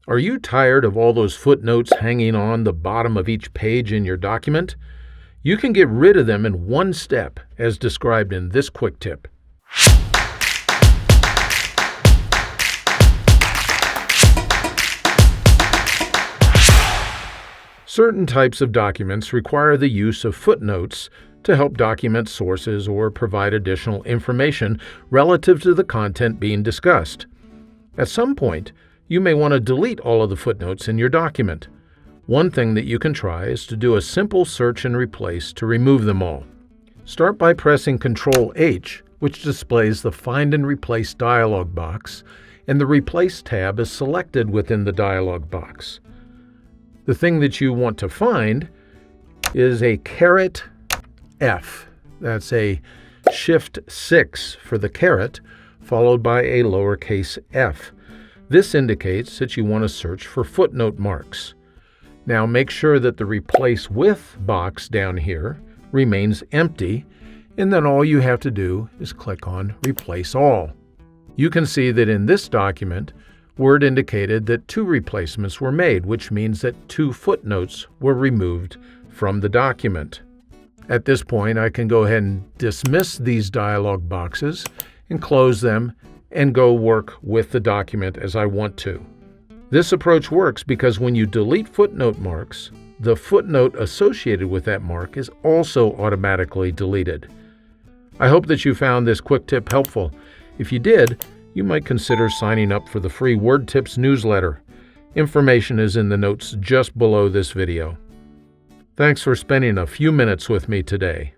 Are you tired of all those footnotes hanging on the bottom of each page in your document? You can get rid of them in one step, as described in this quick tip. Certain types of documents require the use of footnotes to help document sources or provide additional information relative to the content being discussed. At some point, you may want to delete all of the footnotes in your document. One thing that you can try is to do a simple search and replace to remove them all. Start by pressing Ctrl-H, which displays the Find and Replace dialog box, and the Replace tab is selected within the dialog box. The thing that you want to find is a "F. That's a Shift 6 for the caret, followed by a lowercase f. This indicates that you want to search for footnote marks. Now make sure that the Replace With box down here remains empty, and then all you have to do is click on Replace All. You can see that in this document, Word indicated that 2 replacements were made, which means that 2 footnotes were removed from the document. At this point, I can go ahead and dismiss these dialog boxes and close them and go work with the document as I want to. This approach works because when you delete footnote marks, the footnote associated with that mark is also automatically deleted. I hope that you found this quick tip helpful. If you did, you might consider signing up for the free Word Tips newsletter. Information is in the notes just below this video. Thanks for spending a few minutes with me today.